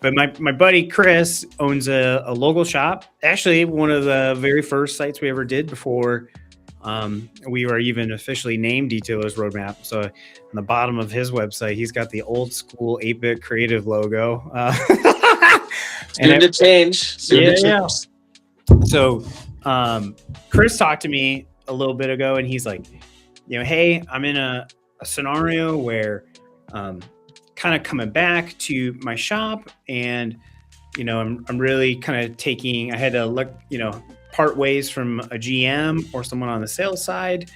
But my buddy Chris owns a local shop. Actually, one of the very first sites we ever did before we were even officially named Detailers Roadmap. So on the bottom of his website, he's got the old school 8-bit creative logo. And Soon to change. Soon to yeah. change. So Chris talked to me a little bit ago, and he's like, hey, I'm in a scenario where kind of coming back to my shop, and I'm really kind of I had to look, part ways from a GM or someone on the sales side,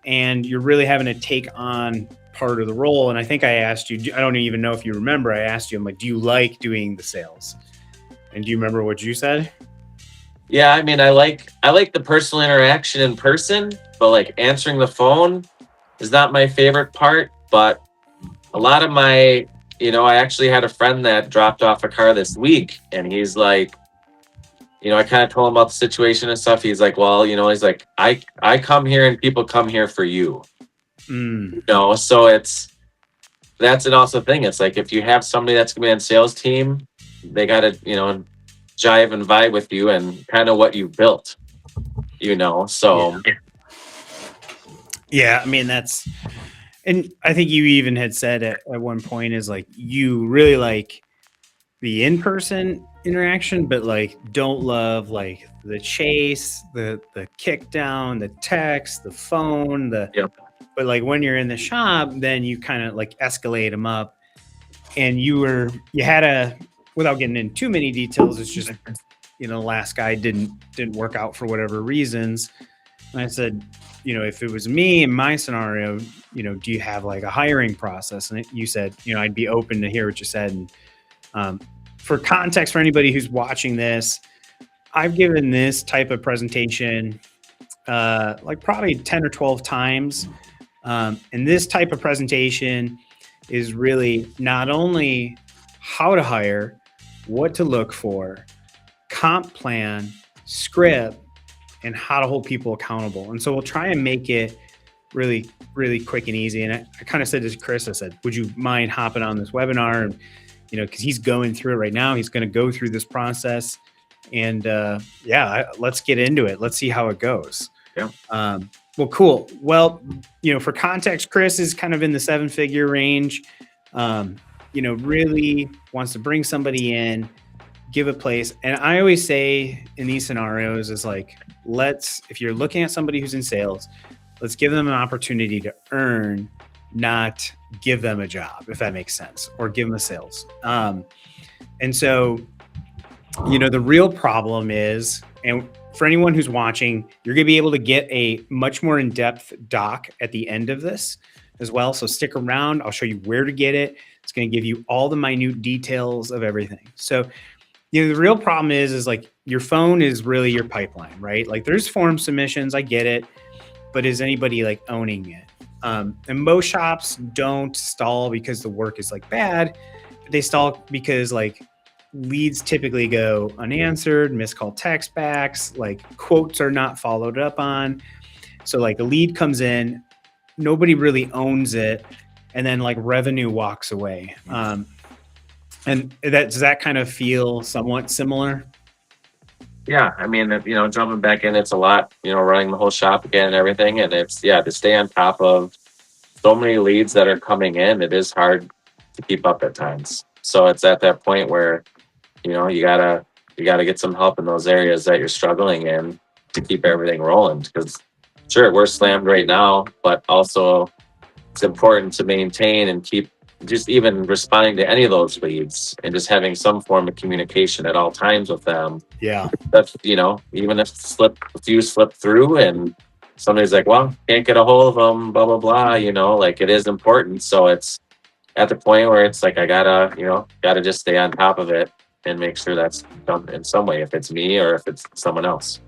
and you're really having to take on part of the role. And I think I asked you, I don't even know if you remember, I asked you, I'm like, do you like doing the sales? And do you remember what you said? Yeah, I mean, I like the personal interaction in person, but like answering the phone is not my favorite part. But a lot of my, I actually had a friend that dropped off a car this week, and he's like, I kind of told him about the situation and stuff. He's like, well, he's like, I come here and people come here for you. So that's an awesome thing. It's like, if you have somebody that's gonna be on sales team, they gotta, jive and vibe with you and kind of what you've built, so. Yeah, I mean, and I think you even had said at one point is like, you really like the in-person interaction, but like don't love like the chase, the kick down, the text, the phone, Yep. But like when you're in the shop, then you kind of like escalate them up. And you had without getting into too many details, it's just, the last guy didn't work out for whatever reasons. And I said, if it was me in my scenario, do you have like a hiring process? And you said, I'd be open to hear what you said. And for context, for anybody who's watching this, I've given this type of presentation like probably 10 or 12 times. And this type of presentation is really not only how to hire, what to look for, comp plan, script, and how to hold people accountable. And so we'll try and make it really, really quick and easy. And I kind of said to Chris, I said, would you mind hopping on this webinar? And, because he's going through it right now. He's going to go through this process. And let's get into it. Let's see how it goes. Yeah. Well, cool. Well, for context, Chris is kind of in the 7-figure range. Really wants to bring somebody in, give a place. And I always say in these scenarios is like, if you're looking at somebody who's in sales, let's give them an opportunity to earn, not give them a job, if that makes sense, or give them a sales. And so, the real problem is, and for anyone who's watching, you're going to be able to get a much more in-depth doc at the end of this as well. So stick around. I'll show you where to get it. It's going to give you all the minute details of everything. So, the real problem is like your phone is really your pipeline, right? Like there's form submissions, I get it, but is anybody like owning it? And most shops don't stall because the work is like bad. They stall because like leads typically go unanswered, missed call text backs, like quotes are not followed up on. So like a lead comes in, nobody really owns it, and then like revenue walks away. And does that kind of feel somewhat similar? Yeah, I mean, jumping back in, it's a lot, running the whole shop again and everything. And it's, to stay on top of so many leads that are coming in, it is hard to keep up at times. So it's at that point where, you gotta get some help in those areas that you're struggling in to keep everything rolling. Because sure, we're slammed right now, but also it's important to maintain and keep just even responding to any of those leads and just having some form of communication at all times with them. Yeah. That's, even if a few slip through and somebody's like, well, can't get a hold of them, blah, blah, blah, like it is important. So it's at the point where it's like, I gotta just stay on top of it and make sure that's done in some way, if it's me or if it's someone else.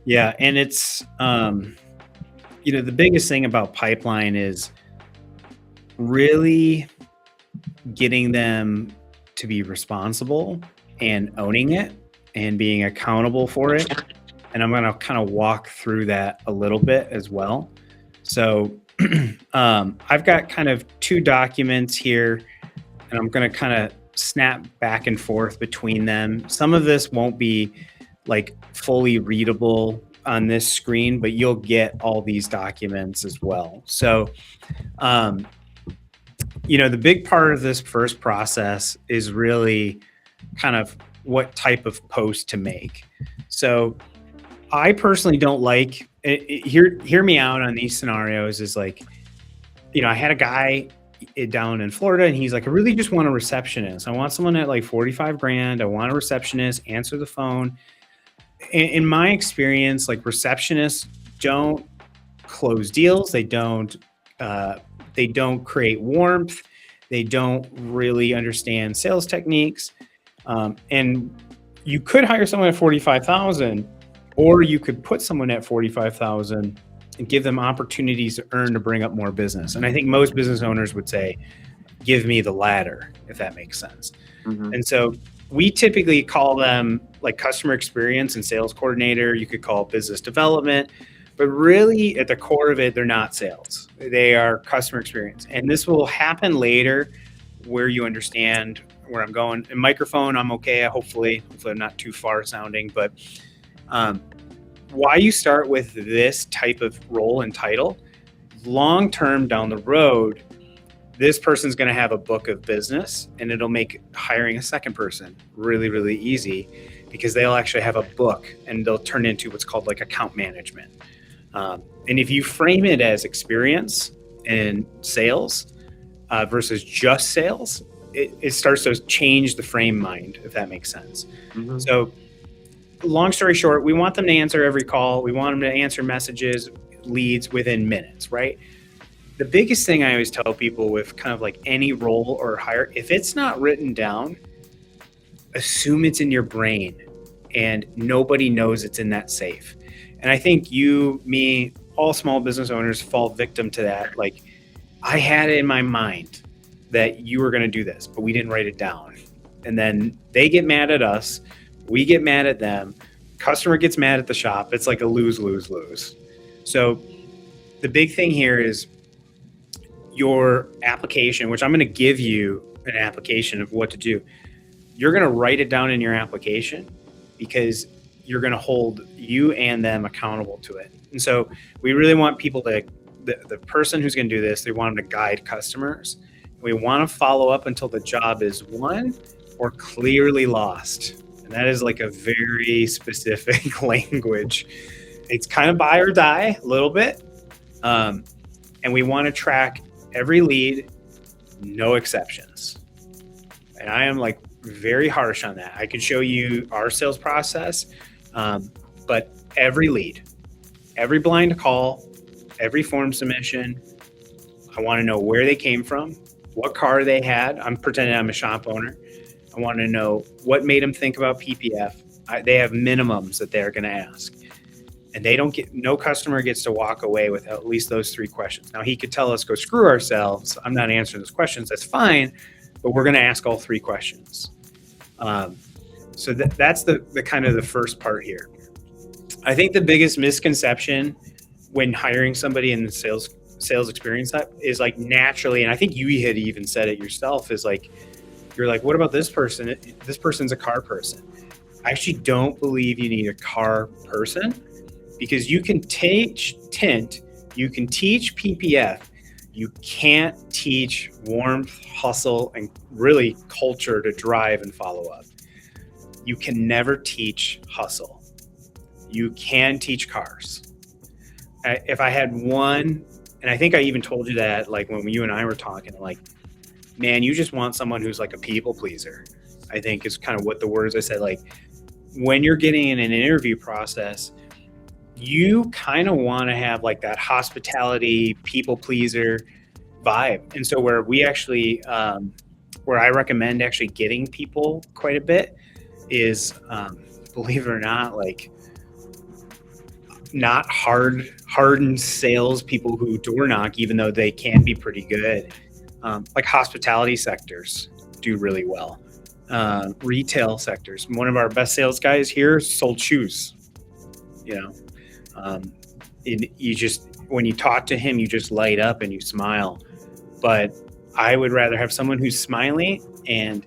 Yeah. And it's, the biggest thing about pipeline is really getting them to be responsible and owning it and being accountable for it. And I'm going to kind of walk through that a little bit as well. So I've got kind of 2 documents here, and I'm going to kind of snap back and forth between them. Some of this won't be like fully readable on this screen, but you'll get all these documents as well. So, the big part of this first process is really kind of what type of post to make. So I personally don't like hear me out on these scenarios is like, I had a guy down in Florida and he's like, I really just want a receptionist. I want someone at like 45 grand. I want a receptionist, answer the phone. In my experience, like receptionists don't close deals. They don't create warmth. They don't really understand sales techniques. And you could hire someone at 45,000, or you could put someone at 45,000 and give them opportunities to earn to bring up more business. And I think most business owners would say, give me the latter, if that makes sense. Mm-hmm. And so we typically call them like customer experience and sales coordinator. You could call it business development, but really at the core of it, they're not sales. They are customer experience. And this will happen later where you understand where I'm going. In microphone, I'm okay. Hopefully I'm not too far sounding, but why you start with this type of role and title, long-term down the road, this person's going to have a book of business and it'll make hiring a second person really, really easy because they'll actually have a book and they'll turn into what's called like account management. And if you frame it as experience and sales versus just sales, it starts to change the frame mind, if that makes sense. Mm-hmm. So long story short, we want them to answer every call. We want them to answer messages, leads within minutes, right? The biggest thing I always tell people with kind of like any role or hire, if it's not written down, assume it's in your brain and nobody knows it's in that safe. And I think you, me, all small business owners fall victim to that. Like I had it in my mind that you were going to do this, but we didn't write it down. And then they get mad at us. We get mad at them. Customer gets mad at the shop. It's like a lose, lose, lose. So the big thing here is your application, which I'm going to give you an application of what to do. You're going to write it down in your application because you're going to hold you and them accountable to it. And so we really want people to, the person who's going to do this, they want them to guide customers. We want to follow up until the job is won or clearly lost. And that is like a very specific language. It's kind of buy or die a little bit. And we want to track every lead, no exceptions. And I am like very harsh on that. I could show you our sales process, but every lead, every blind call, every form submission, I want to know where they came from, what car they had. I'm pretending I'm a shop owner. I want to know what made them think about PPF. They have minimums that they're going to ask. And no customer gets to walk away with at least those 3 questions. Now he could tell us, go screw ourselves. I'm not answering those questions. That's fine. But we're going to ask all 3 questions. So that's the kind of the first part here. I think the biggest misconception when hiring somebody in the sales experience is like naturally, and I think you had even said it yourself, is like, you're like, what about this person? This person's a car person. I actually don't believe you need a car person because you can teach tint, you can teach PPF, you can't teach warmth, hustle, and really culture to drive and follow up. You can never teach hustle. You can teach cars. If I had one, and I think I even told you that, like when you and I were talking, like, man, you just want someone who's like a people pleaser. I think is kind of what the words I said. Like when you're getting in an interview process, you kind of want to have like that hospitality, people pleaser vibe. And so where we actually, where I recommend actually getting people quite a bit is, believe it or not, like not hardened sales people who door knock, even though they can be pretty good. Like hospitality sectors do really well. Retail sectors. One of our best sales guys here sold shoes. You just, when you talk to him, you just light up and you smile. But I would rather have someone who's smiley and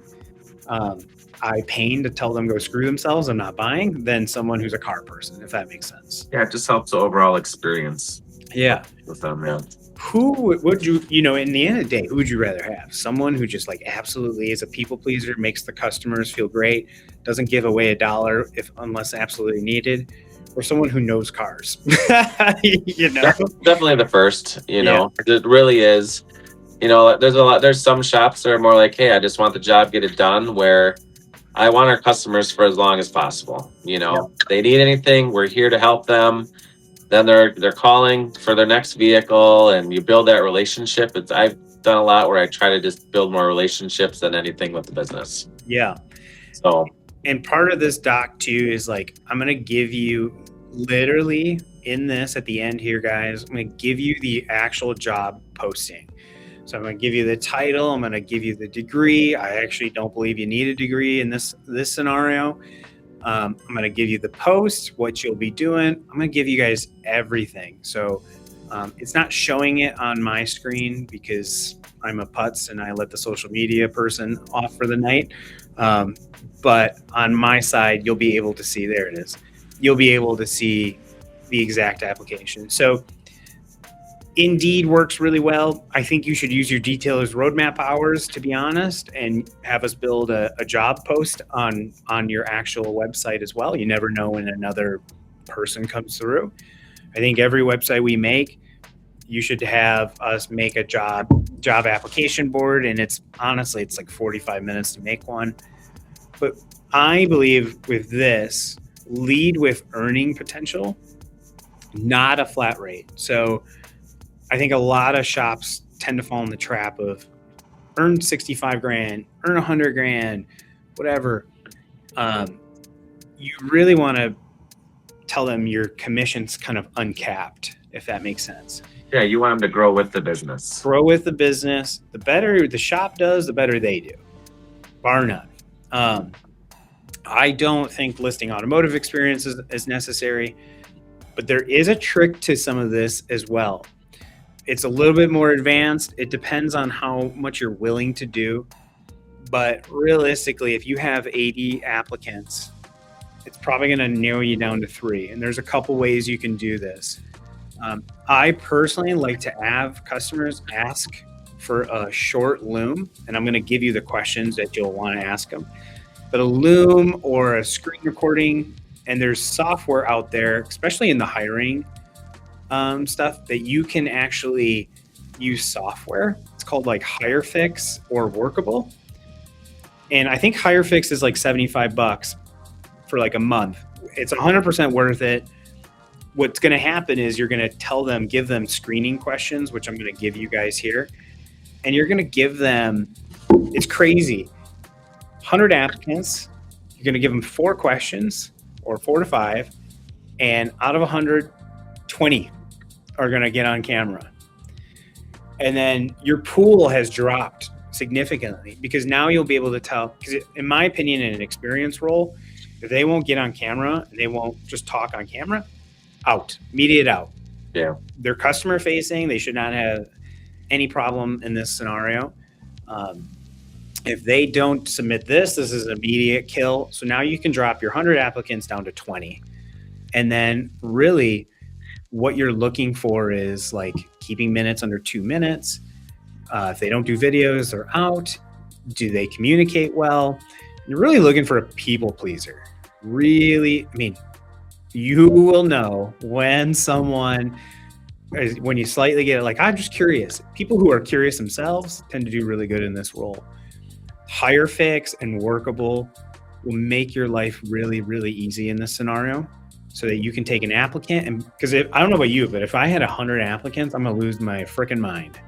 eye pain to tell them go screw themselves, I'm not buying, than someone who's a car person, if that makes sense. Yeah, it just helps the overall experience Yeah. with them. Yeah. Who would you, in the end of the day, who would you rather have? Someone who just like absolutely is a people pleaser, makes the customers feel great, doesn't give away a dollar unless absolutely needed, or someone who knows cars? Definitely the first, Yeah. it really is. There's some shops that are more like, hey, I just want the job, get it done, where I want our customers for as long as possible. Yep. They need anything, we're here to help them. Then they're calling for their next vehicle, and you build that relationship. I've done a lot where I try to just build more relationships than anything with the business. Yeah. So, And part of this doc too is like, I'm going to give you literally in this at the end here, guys, I'm going to give you the actual job posting. So I'm going to give you the title. I'm going to give you the degree. I actually don't believe you need a degree in this scenario. I'm going to give you the post, what you'll be doing. I'm going to give you guys everything. So it's not showing it on my screen because I'm a putz and I let the social media person off for the night. But on my side, you'll be able to see, there it is. You'll be able to see the exact application. So Indeed works really well. I think you should use your detailer's roadmap hours, to be honest, and have us build a job post on your actual website as well. You never know when another person comes through. I think every website we make, you should have us make a job application board, and it's like 45 minutes to make one. But I believe with this, lead with earning potential, not a flat rate. So I think a lot of shops tend to fall in the trap of earn 65 grand, earn 100 grand, whatever. You really want to tell them your commission's kind of uncapped, if that makes sense. Yeah, you want them to grow with the business. Grow with the business. The better the shop does, the better they do, bar none. I don't think listing automotive experience is necessary, but there is a trick to some of this as well. It's a little bit more advanced. It depends on how much you're willing to do. But realistically, if you have 80 applicants, it's probably going to narrow you down to 3. And there's a couple ways you can do this. I personally like to have customers ask for a short loom, and I'm going to give you the questions that you'll want to ask them. But a loom or a screen recording, and there's software out there, especially in the hiring stuff, that you can actually use software. It's called like HireFix or Workable. And I think HireFix is like $75 for like a month. It's 100% worth it. What's going to happen is you're going to give them screening questions, which I'm going to give you guys here. And you're going to give them, it's crazy, 100 applicants. You're going to give them 4 questions or 4 to 5. And out of 100, 20 are going to get on camera. And then your pool has dropped significantly because now you'll be able to tell, because in my opinion, in an experience role, if they won't get on camera and they won't just talk on camera, out, immediate out. Yeah. They're customer facing. They should not have any problem in this scenario. If they don't submit this is an immediate kill. So now you can drop your 100 applicants down to 20. And then really what you're looking for is like keeping minutes under 2 minutes. If they don't do videos, they're out. Do they communicate well? You're really looking for a people pleaser. Really, I mean, you will know when you slightly get it. Like, I'm just curious. People who are curious themselves tend to do really good in this role. HireFix and Workable will make your life really, really easy in this scenario, so that you can take an applicant. And because I don't know about you, but if I had 100 applicants, I'm gonna lose my freaking mind.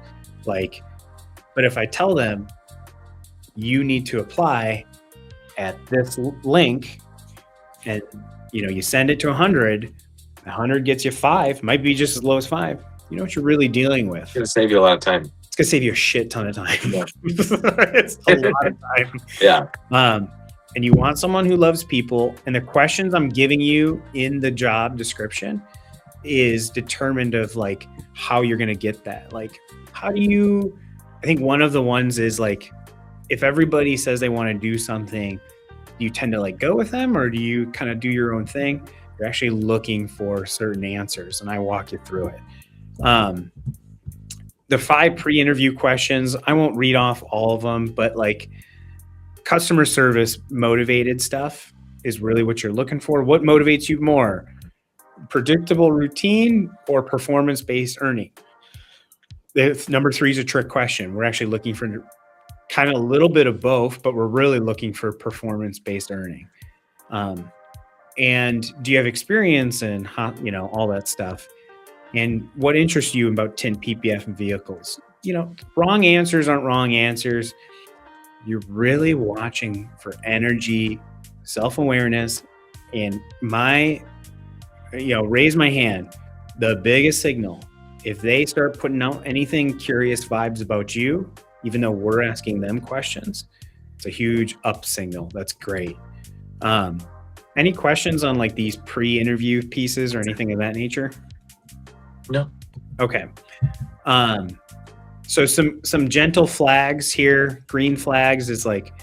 Like, but if I tell them you need to apply at this link, and you send it to 100, 100 gets you 5, might be just as low as 5. You know what you're really dealing with. It's going to save you a lot of time. It's going to save you a shit ton of time. Yeah. It's a lot of time. Yeah. And you want someone who loves people. And the questions I'm giving you in the job description is determined of like how you're going to get that. Like, I think one of the ones is like, if everybody says they want to do something, do you tend to like go with them, or do you kind of do your own thing? You're actually looking for certain answers, and I walk you through it. The 5 pre-interview questions, I won't read off all of them, but like customer service motivated stuff is really what you're looking for. What motivates you more? Predictable routine or performance-based earning? Number 3 is a trick question. We're actually looking for kind of a little bit of both, but we're really looking for performance-based earning. And do you have experience in, all that stuff? And what interests you about 10 ppf and vehicles? Wrong answers aren't wrong answers. You're really watching for energy, self-awareness, and raise my hand. The biggest signal, if they start putting out anything curious vibes about you, even though we're asking them questions, it's a huge up signal. That's great. Any questions on like these pre-interview pieces or anything of that nature? No. Okay. So some gentle flags here. Green flags is like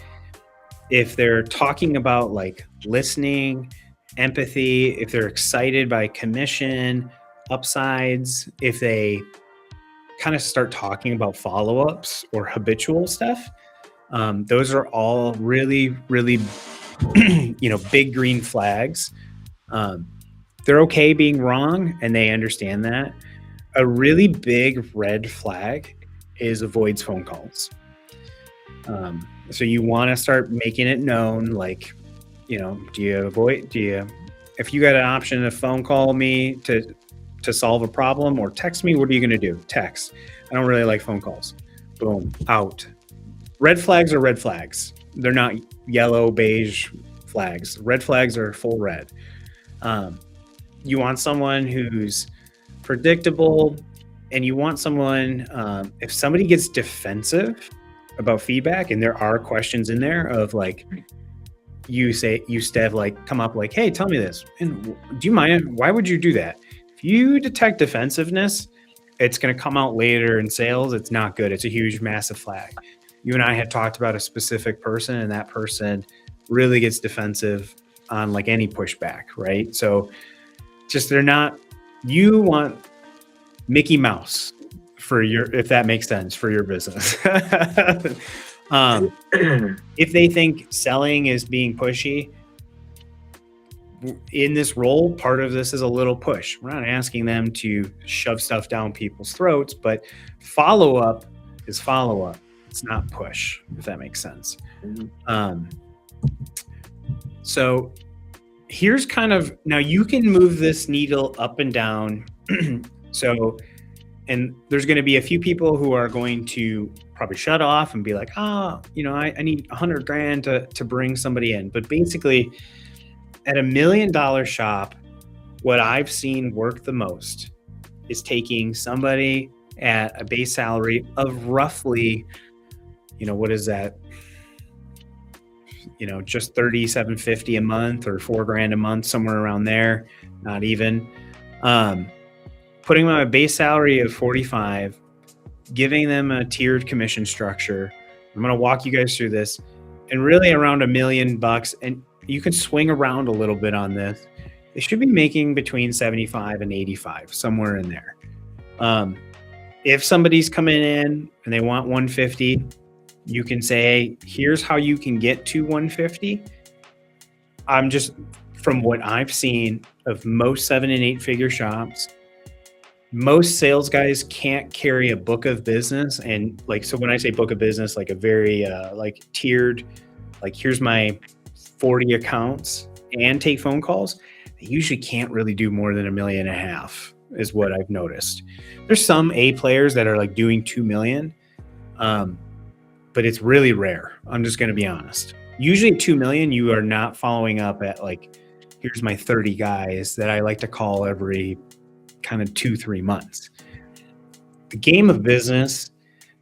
if they're talking about like listening, empathy, if they're excited by commission, upsides, if they kind of start talking about follow-ups or habitual stuff. Those are all really, really, big green flags. They're okay being wrong, and they understand that. A really big red flag is avoids phone calls. So you want to start making it known, like, if you got an option to phone call me to solve a problem or text me, what are you going to do? Text. I don't really like phone calls. Boom, out. Red flags are red flags. They're not yellow, beige flags. Red flags are full red. You want someone who's predictable, and you want someone, if somebody gets defensive about feedback, and there are questions in there of like, come up like, hey, tell me this. And do you mind? Why would you do that? If you detect defensiveness, it's going to come out later in sales. It's not good. It's a huge, massive flag. You and I had talked about a specific person, and that person really gets defensive on like any pushback, right? So you want Mickey Mouse if that makes sense, for your business. If they think selling is being pushy, in this role, part of this is a little push. We're not asking them to shove stuff down people's throats, but follow-up is follow-up. It's not push, if that makes sense. So here's now you can move this needle up and down. And there's going to be a few people who are going to probably shut off and be like, I need $100,000 to bring somebody in. But basically, at $1 million shop, what I've seen work the most is taking somebody at a base salary of roughly, what is that? Just $3,750 a month or $4,000 a month, somewhere around there, not even. Putting them on a base salary of 45, giving them a tiered commission structure. I'm going to walk you guys through this, and really around $1 million, and you can swing around a little bit on this. They should be making between 75 and 85, somewhere in there. If somebody's coming in and they want 150, you can say, here's how you can get to 150. I'm just, from what I've seen of most 7 and 8 figure shops, most sales guys can't carry a book of business. And so when I say book of business, like a very tiered, like here's my 40 accounts and take phone calls, they usually can't really do more than $1.5 million is what I've noticed. There's some A players that are like doing 2 million, but it's really rare. I'm just going to be honest. Usually 2 million, you are not following up at like, here's my 30 guys that I like to call every kind of 2-3 months. The game of business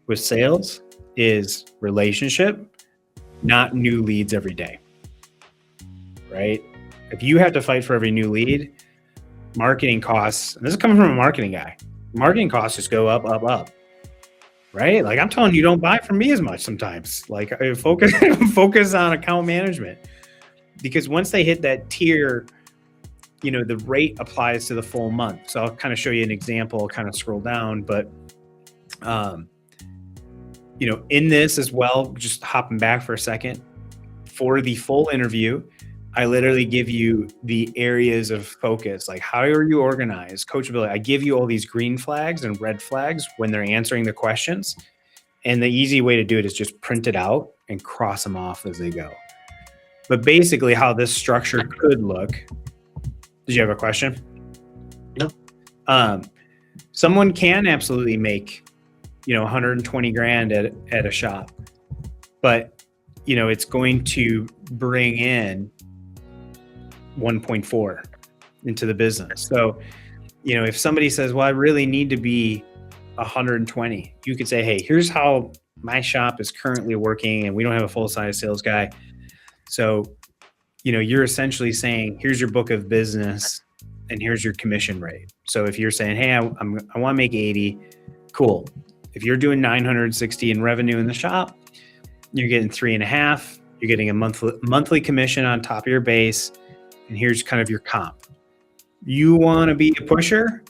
with sales is relationship, not new leads every day, right? If you have to fight for every new lead, marketing costs, and this is coming from a marketing guy, marketing costs just go up, up, up. right? Like I'm telling you, don't buy from me as much sometimes. Like focus on account management, because once they hit that tier, the rate applies to the full month. So I'll kind of show you an example, kind of scroll down, but in this as well, just hopping back for a second, for the full interview, I literally give you the areas of focus, like how are you organized, coachability. I give you all these green flags and red flags when they're answering the questions. And the easy way to do it is just print it out and cross them off as they go. But basically how this structure could look. Did you have a question? No. Someone can absolutely make, 120 grand at a shop, but it's going to bring in 1.4 into the business. So, if somebody says, well, I really need to be 120, you could say, hey, here's how my shop is currently working and we don't have a full-size sales guy. So, you're essentially saying, here's your book of business and here's your commission rate. So if you're saying, hey, I want to make 80, cool. If you're doing 960 in revenue in the shop, you're getting 3.5. You're getting a monthly commission on top of your base. And here's kind of your comp. You want to be a pusher?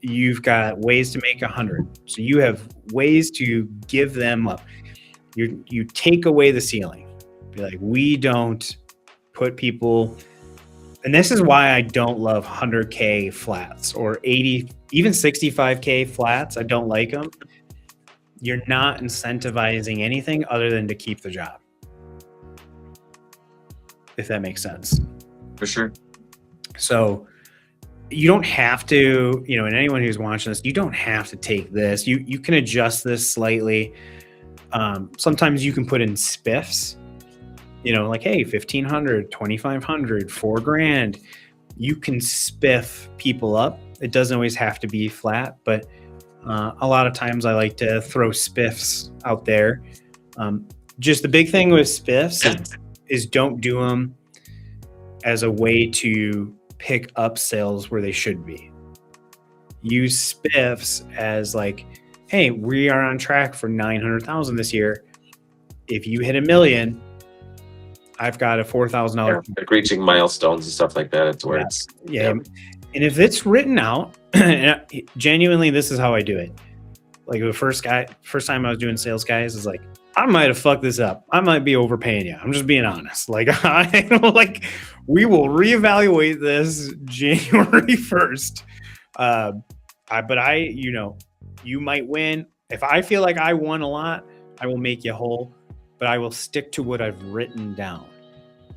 You've got ways to make 100. So you have ways to give them up. You take away the ceiling. Be like, we don't put people, and this is why I don't love 100K flats or 80, even 65K flats. I don't like them. You're not incentivizing anything other than to keep the job. If that makes sense. For sure. So you don't have to, and anyone who's watching this, you don't have to take this. You can adjust this slightly. Sometimes you can put in spiffs, like, hey, 1,500, 2,500, $4,000. You can spiff people up. It doesn't always have to be flat, but a lot of times I like to throw spiffs out there. Just the big thing with spiffs is don't do them as a way to pick up sales where they should be. Use spiffs as like, hey, we are on track for 900,000 this year. If you hit $1 million, I've got a $4,000. Like reaching milestones and stuff like that. It's where it's. Yeah. And if it's written out, and genuinely, this is how I do it. Like the first time I was doing sales guys is like, I might have fucked this up. I might be overpaying you. I'm just being honest. Like we will reevaluate this January 1st. You might win. If I feel like I won a lot, I will make you whole, but I will stick to what I've written down.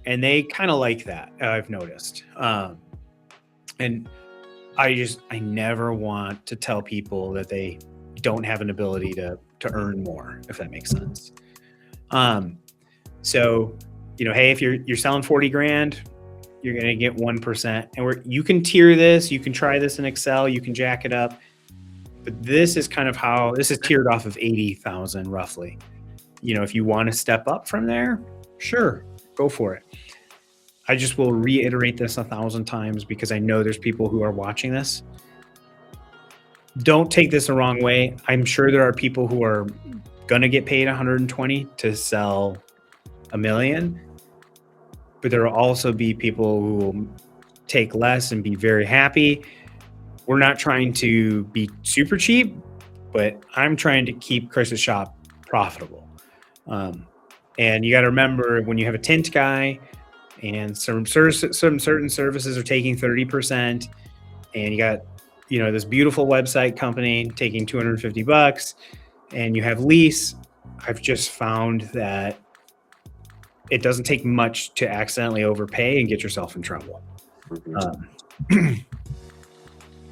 And they kind of like that, I've noticed. And I never want to tell people that they don't have an ability to earn more, if that makes sense. So, hey, if you're selling 40 grand, you're going to get 1%. And you can tier this, you can try this in Excel, you can jack it up. But this is kind of how this is tiered off of 80,000 roughly. If you want to step up from there, sure, go for it. I just will reiterate this 1,000 times because I know there's people who are watching this. Don't take this the wrong way. I'm sure there are people who are going to get paid 120 to sell $1 million, but there will also be people who will take less and be very happy. We're not trying to be super cheap, but I'm trying to keep Chris's shop profitable. And you got to remember, when you have a tint guy and some certain services are taking 30%, and you got this beautiful website company taking $250, and you have lease, I've just found that it doesn't take much to accidentally overpay and get yourself in trouble.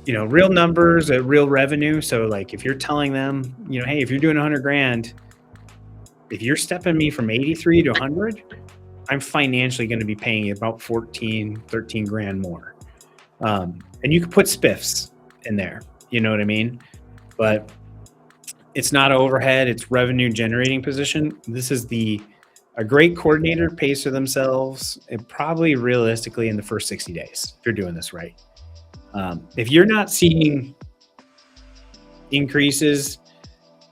Real numbers at real revenue. So like if you're telling them, hey, if you're doing 100 grand, if you're stepping me from 83 to 100, I'm financially going to be paying you about 13 grand more. And you can put spiffs in there, you know what I mean? But it's not overhead, it's revenue generating position. This is a great coordinator pays for themselves, and probably realistically in the first 60 days, if you're doing this right. If you're not seeing increases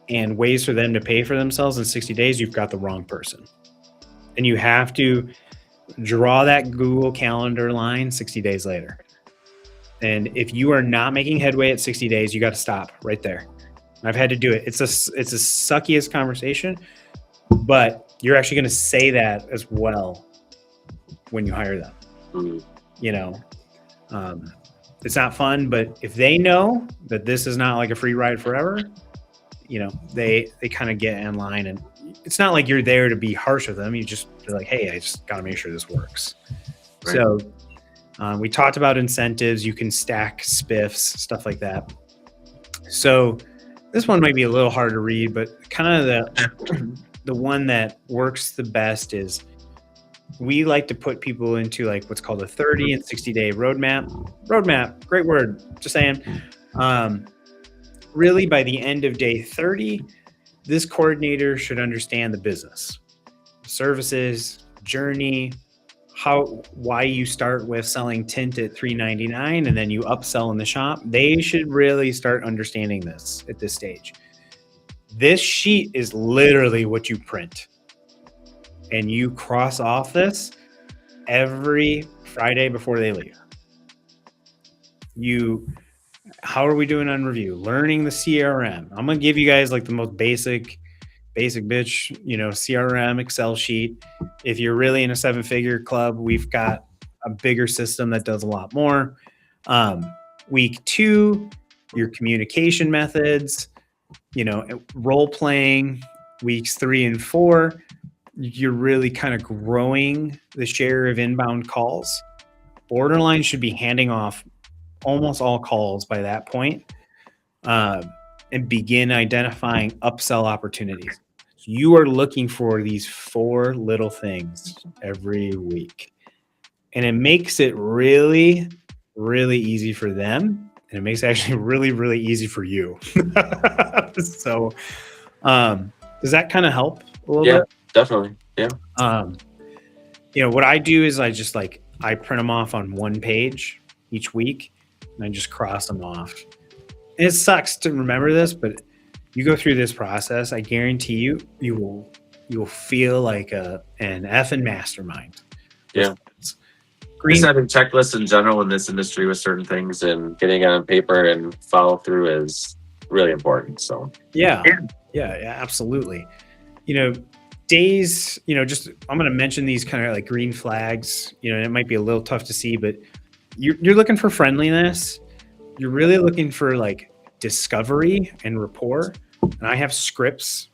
and ways for them to pay for themselves in 60 days, you've got the wrong person. And you have to draw that Google Calendar line 60 days later. And if you are not making headway at 60 days, you got to stop right there. I've had to do it. It's a suckiest conversation, but you're actually going to say that as well when you hire them. You know, it's not fun, but if they know that this is not like a free ride forever, you know, they kind of get in line, and it's not like you're there to be harsh with them. You're like, hey, I just got to make sure this works. Right. So we talked about incentives. You can stack spiffs, stuff like that. So this one might be a little hard to read, but kind of the one that works the best is we like to put people into like what's called a 30 and 60 day roadmap. Roadmap, great word, just saying. Really, by the end of day 30, this coordinator should understand the business, services, journey, why you start with selling tint at $3.99 and then you upsell in the shop. They should really start understanding this at this stage. This sheet is literally what you print, and you cross off this every Friday before they leave. How are we doing on review? Learning the CRM. I'm going to give you guys like the most basic bitch, you know, CRM Excel sheet. If you're really in a 7-figure club, we've got a bigger system that does a lot more. Week 2, your communication methods, you know, role playing. Weeks 3 and 4, you're really kind of growing the share of inbound calls. Borderline should be handing off almost all calls by that point, and begin identifying upsell opportunities. So you are looking for these 4 little things every week, and it makes it really, really easy for them, and it makes it actually really, really easy for you. So, does that kind of help a little bit? Yeah, definitely. Yeah. You know, what I do is I print them off on one page each week, and I just cross them off. And it sucks to remember this, but you go through this process, I guarantee you will feel like an effing mastermind. Yeah. Just having checklists in general in this industry with certain things and getting it on paper and follow through is really important. So yeah, absolutely. You know, days, you know, just I'm going to mention these kind of like green flags. You know, it might be a little tough to see, but you're looking for friendliness. You're really looking for like discovery and rapport. And I have scripts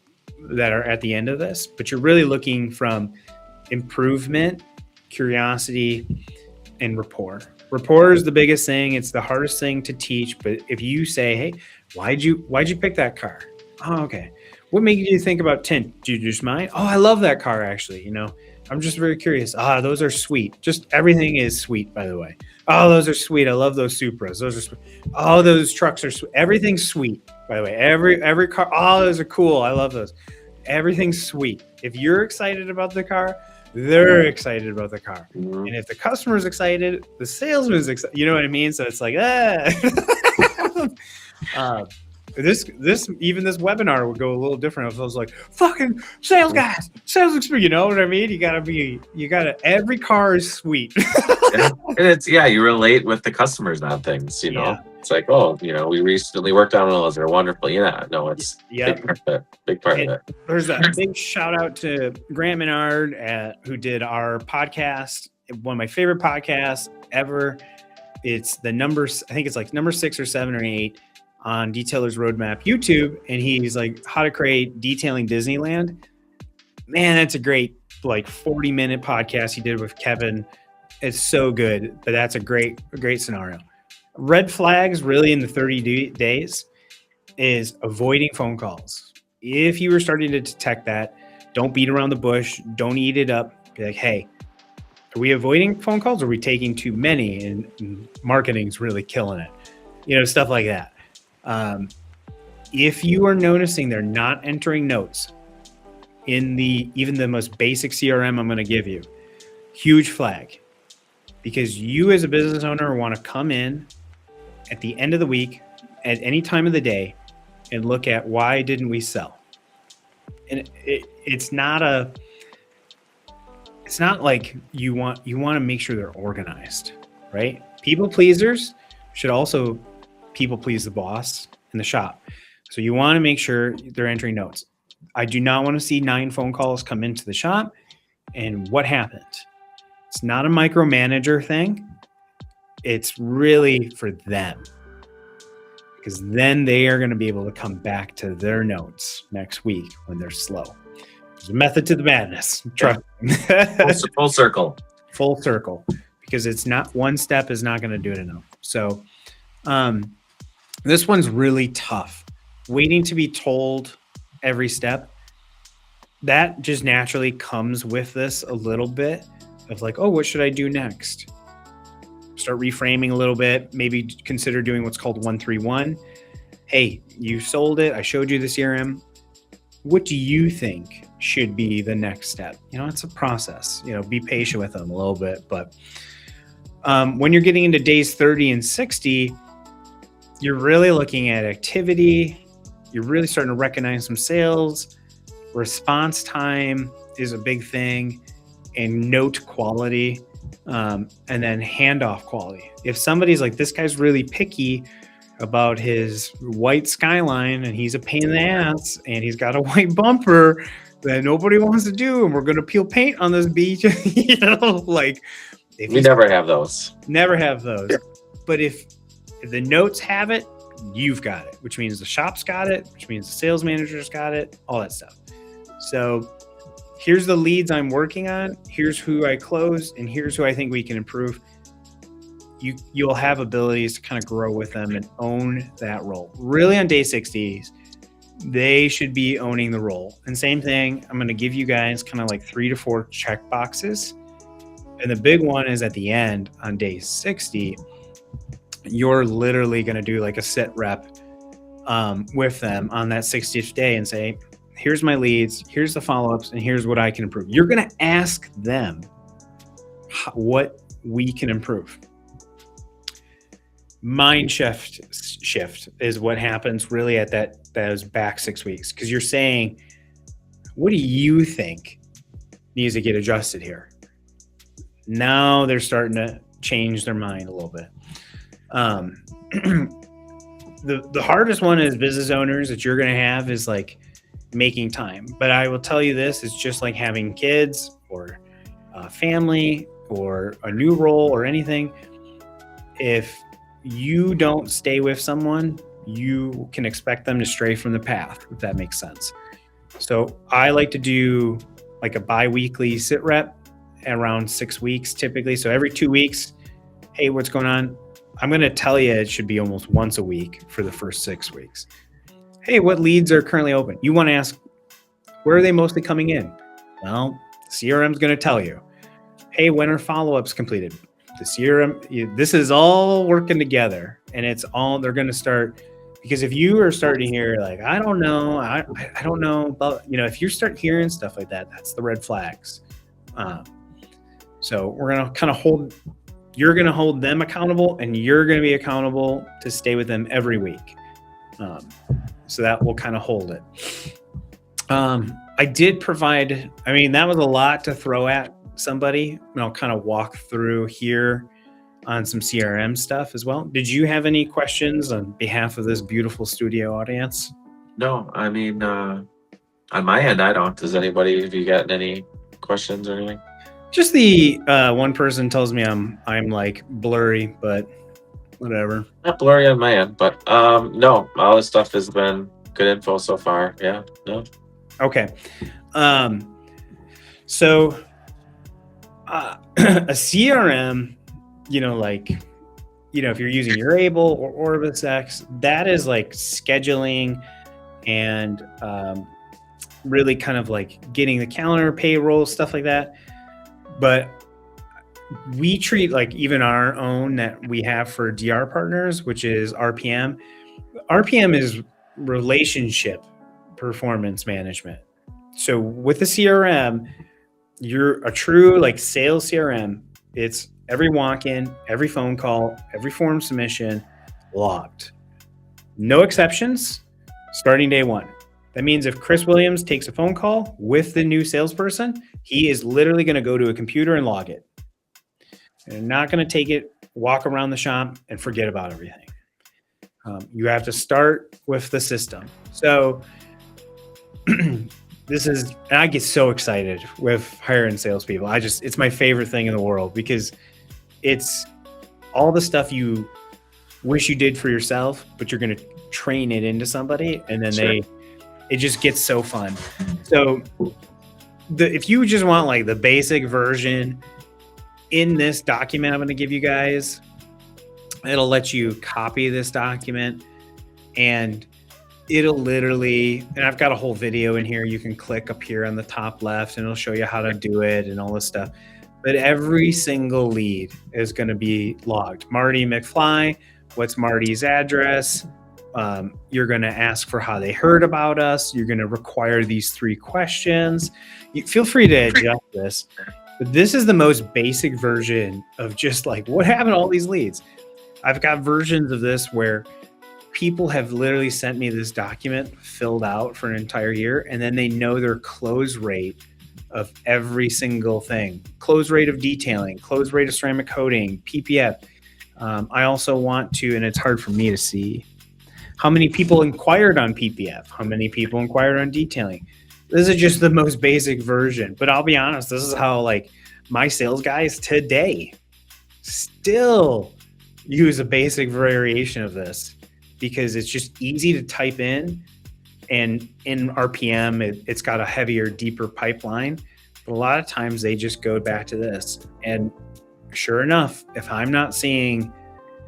that are at the end of this, but you're really looking from improvement, curiosity, and rapport. Rapport is the biggest thing. It's the hardest thing to teach. But if you say, hey, why'd you pick that car? Oh, okay. What made you think about tint? Do you just mind? Oh, I love that car, actually. You know, I'm just very curious. Those are sweet. Just everything is sweet, by the way. Oh, those are sweet. I love those Supras. Those are sweet. Oh, those trucks are sweet. Everything's sweet, by the way. Every car. Oh, those are cool. I love those. Everything's sweet. If you're excited about the car, they're excited about the car. Mm-hmm. And if the customer's excited, the salesman's excited. You know what I mean? So it's like, This webinar would go a little different if I was like, fucking sales guys, sales experience, you know what I mean? Every car is sweet. And you relate with the customers on things, you know. Yeah. It's like, oh, you know, we recently worked on those, they're wonderful. Yeah, no, it's big part of it. There's a big shout out to Grant Menard who did our podcast, one of my favorite podcasts ever. It's the numbers, I think it's like number 6 or 7 or 8 on Detailer's Roadmap YouTube, and he's like, how to create detailing Disneyland. Man, that's a great like 40-minute podcast he did with Kevin. It's so good, but that's a great scenario. Red flags really in the 30 days is avoiding phone calls. If you were starting to detect that, don't beat around the bush, don't eat it up. Be like, hey, are we avoiding phone calls? Or are we taking too many and marketing's really killing it? You know, stuff like that. If you are noticing they're not entering notes in even the most basic CRM I'm going to give you, huge flag, because you as a business owner want to come in at the end of the week at any time of the day and look at why didn't we sell? And it's not like you want to make sure they're organized, right? People pleasers should also people please the boss in the shop. So you want to make sure they're entering notes. I do not want to see 9 phone calls come into the shop and what happened. It's not a micromanager thing. It's really for them, because then they are going to be able to come back to their notes next week when they're slow. There's a method to the madness. Trust me. Full circle. Full circle, because it's not one step is not going to do it enough. So this one's really tough. Waiting to be told every step, that just naturally comes with this a little bit of like, oh, what should I do next? Start reframing a little bit. Maybe consider doing what's called 131. Hey, you sold it. I showed you the CRM. What do you think should be the next step? It's a process. Be patient with them a little bit. But when you're getting into days 30 and 60, you're really looking at activity. You're really starting to recognize some sales. Response time is a big thing, and note quality, and then handoff quality. If somebody's like, this guy's really picky about his white Skyline and he's a pain in the ass and he's got a white bumper that nobody wants to do, and we're going to peel paint on this beach, like we never have those. Never have those. But if the notes have it, you've got it, which means the shop's got it, which means the sales manager's got it, all that stuff. So here's the leads I'm working on. Here's who I closed, and here's who I think we can improve. You'll have abilities to kind of grow with them and own that role. Really, on day 60, they should be owning the role. And same thing, I'm going to give you guys kind of like 3 to 4 check boxes. And the big one is at the end on day 60, you're literally going to do like a sit rep with them on that 60th day and say, here's my leads, here's the follow-ups, and here's what I can improve. You're going to ask them what we can improve. Mind shift is what happens really at those back 6 weeks, because you're saying, what do you think needs to get adjusted here? Now they're starting to change their mind a little bit. The hardest one as business owners that you're going to have is like making time. But I will tell you this, it's just like having kids or family or a new role or anything. If you don't stay with someone, you can expect them to stray from the path, if that makes sense. So I like to do like a bi-weekly sit rep around 6 weeks typically. So every 2 weeks, hey, what's going on? I'm going to tell you it should be almost once a week for the first 6 weeks. Hey, what leads are currently open? You want to ask, where are they mostly coming in? Well, CRM is going to tell you. Hey, when are follow-ups completed? The CRM, this is all working together, and it's all, they're going to start, because if you are starting to hear like, I don't know, I don't know, but if you start hearing stuff like that, that's the red flags. So we're going to kind of you're going to hold them accountable, and you're going to be accountable to stay with them every week. So that will kind of hold it. I did provide, that was a lot to throw at somebody, and I'll kind of walk through here on some CRM stuff as well. Did you have any questions on behalf of this beautiful studio audience? No, on my end, I don't. Does anybody, have you gotten any questions or anything? Just the one person tells me I'm like blurry, but whatever. Not blurry on my end, but no, all this stuff has been good info so far. Yeah, no. Okay. So a CRM, if you're using your Able or Orbis X, that is like scheduling and really kind of like getting the calendar, payroll, stuff like that. But we treat like even our own that we have for DR partners, which is RPM. RPM is relationship performance management. So with the CRM, you're a true like sales CRM. It's every walk-in, every phone call, every form submission logged. No exceptions. starting day one. That means if Chris Williams takes a phone call with the new salesperson, he is literally going to go to a computer and log it. They're not going to take it, walk around the shop, and forget about everything. You have to start with the system. So this is, and I get so excited with hiring salespeople. It's my favorite thing in the world because it's all the stuff you wish you did for yourself, but you're going to train it into somebody, and then it just gets so fun. So if you just want like the basic version, in this document I'm going to give you guys, it'll let you copy this document, and it'll literally, and I've got a whole video in here. You can click up here on the top left and it'll show you how to do it and all this stuff. But every single lead is going to be logged. Marty McFly, what's Marty's address? You're going to ask for how they heard about us. You're going to require these 3 questions. You feel free to adjust this, but this is the most basic version of just like what happened to all these leads. I've got versions of this where people have literally sent me this document filled out for an entire year, and then they know their close rate of every single thing. Close rate of detailing, close rate of ceramic coating, PPF. I also want to, and it's hard for me to see, how many people inquired on PPF, how many people inquired on detailing. This is just the most basic version, but I'll be honest, this is how like my sales guys today still use a basic variation of this because it's just easy to type in, and in RPM, it's got a heavier, deeper pipeline. But a lot of times they just go back to this. And sure enough, if I'm not seeing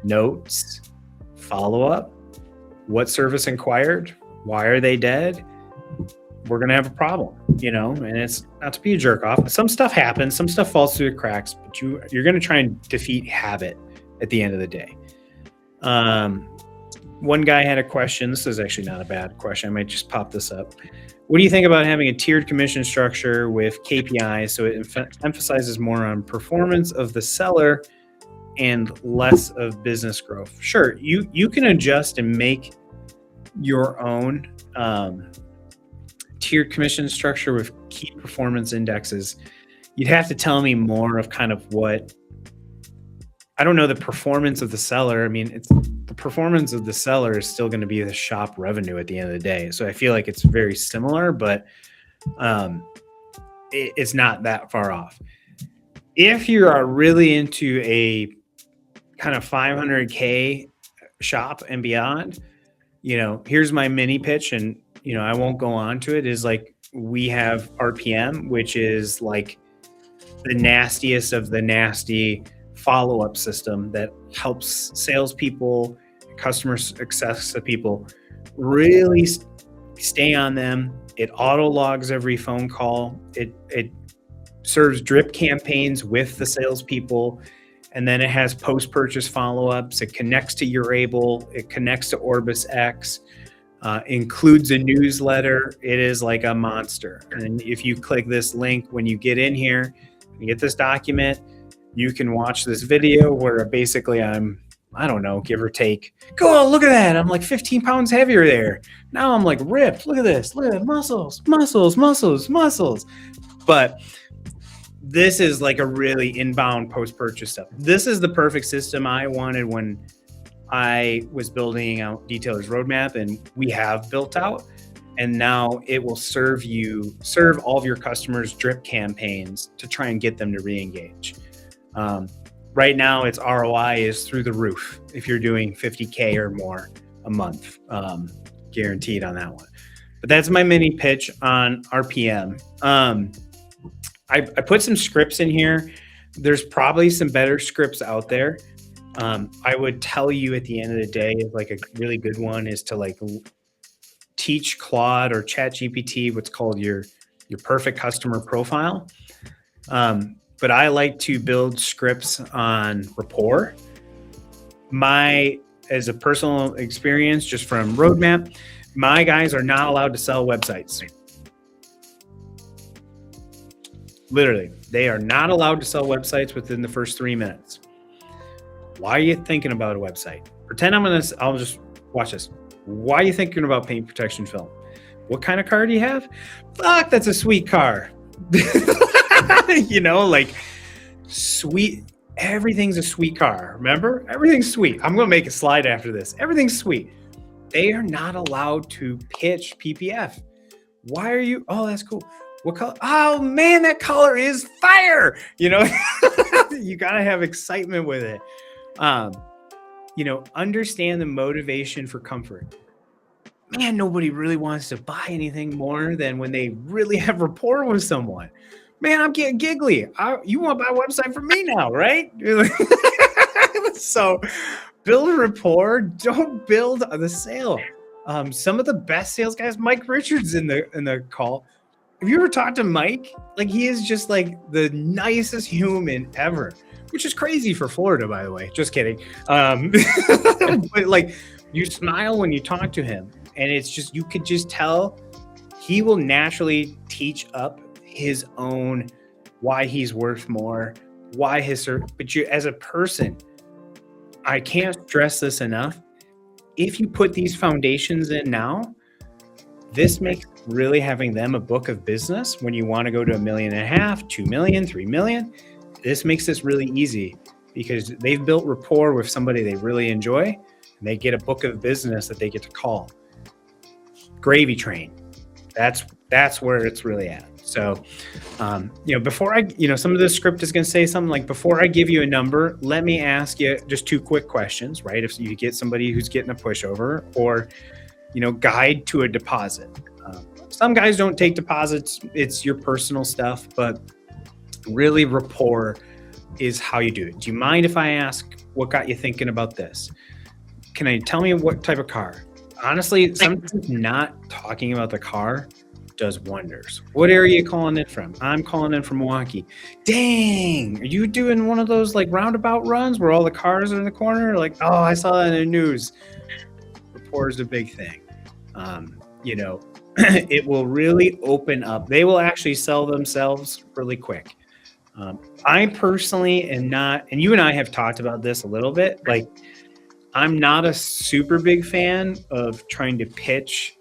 notes, follow-up, what service inquired, why are they dead, we're going to have a problem, and it's not to be a jerk off. Some stuff happens, some stuff falls through the cracks, but you're going to try and defeat habit at the end of the day. One guy had a question. This is actually not a bad question. I might just pop this up. What do you think about having a tiered commission structure with KPIs so it emphasizes more on performance of the seller and less of business growth? Sure, you can adjust and make your own tiered commission structure with key performance indexes. You'd have to tell me more of kind of what, I don't know, the performance of the seller. I mean, it's the performance of the seller is still going to be the shop revenue at the end of the day. So I feel like it's very similar, but it's not that far off. If you are really into a kind of 500K shop and beyond, here's my mini pitch, and I won't go on to it, is like we have RPM, which is like the nastiest of the nasty follow-up system that helps salespeople, customer success people really stay on them. It auto logs every phone call. It serves drip campaigns with the salespeople, and then it has post-purchase follow-ups. It connects to Urable. It connects to Orbis X. Includes a newsletter. It is like a monster. And if you click this link when you get in here, you get this document, you can watch this video where basically I don't know, give or take, go, look at that. I'm like 15 pounds heavier there. Now I'm like ripped. Look at this. Look at that. Muscles, muscles, muscles, muscles. But this is like a really inbound post-purchase stuff. This is the perfect system I wanted when I was building out Detailer's Roadmap, and we have built out. And now it will serve all of your customers' drip campaigns to try and get them to re-engage. Right now, its ROI is through the roof if you're doing 50K or more a month, guaranteed on that one. But that's my mini pitch on RPM. I put some scripts in here. There's probably some better scripts out there. I would tell you at the end of the day, like a really good one is to like teach Claude or ChatGPT what's called your perfect customer profile. But I like to build scripts on rapport. As a personal experience, just from Roadmap, my guys are not allowed to sell websites. Literally, they are not allowed to sell websites within the first 3 minutes. Why are you thinking about a website? Pretend I'll just watch this. Why are you thinking about paint protection film? What kind of car do you have? Fuck, that's a sweet car. You know, like sweet. Everything's a sweet car. Remember? Everything's sweet. I'm going to make a slide after this. Everything's sweet. They are not allowed to pitch PPF. Why are you? Oh, that's cool. What color? Oh man, that color is fire. You know, you got to have excitement with it. You know, understand the motivation for comfort. Man, nobody really wants to buy anything more than when they really have rapport with someone. Man, I'm getting giggly. You want to buy a website from me now, right? So build a rapport. Don't build the sale. Some of the best sales guys, Mike Richards in the call. Have you ever talked to Mike? Like, he is just like the nicest human ever, which is crazy for Florida, by the way. Just kidding. But like, you smile when you talk to him, and it's just, you could just tell he will naturally teach up his own, why he's worth more, why but you, as a person, I can't stress this enough. If you put these foundations in now, this makes really having them a book of business when you want to go to $1.5 million, 2 million, 3 million. This makes this really easy because they've built rapport with somebody they really enjoy, and they get a book of business that they get to call. Gravy train. That's where it's really at. So, you know, before some of the script is going to say something like, before I give you a number, let me ask you just 2 quick questions, right? If you get somebody who's getting a pushover, or, you know, guide to a deposit. Some guys don't take deposits. It's your personal stuff, but really rapport is how you do it. Do you mind if I ask what got you thinking about this? Can I tell me what type of car? Honestly, sometimes not talking about the car does wonders. What area are you calling in from? I'm calling in from Milwaukee. Dang, are you doing one of those like roundabout runs where all the cars are in the corner? Like, oh, I saw that in the news. Rapport is a big thing. You know, it will really open up. They will actually sell themselves really quick. I personally am not, and you and I have talked about this a little bit, like, I'm not a super big fan of trying to pitch,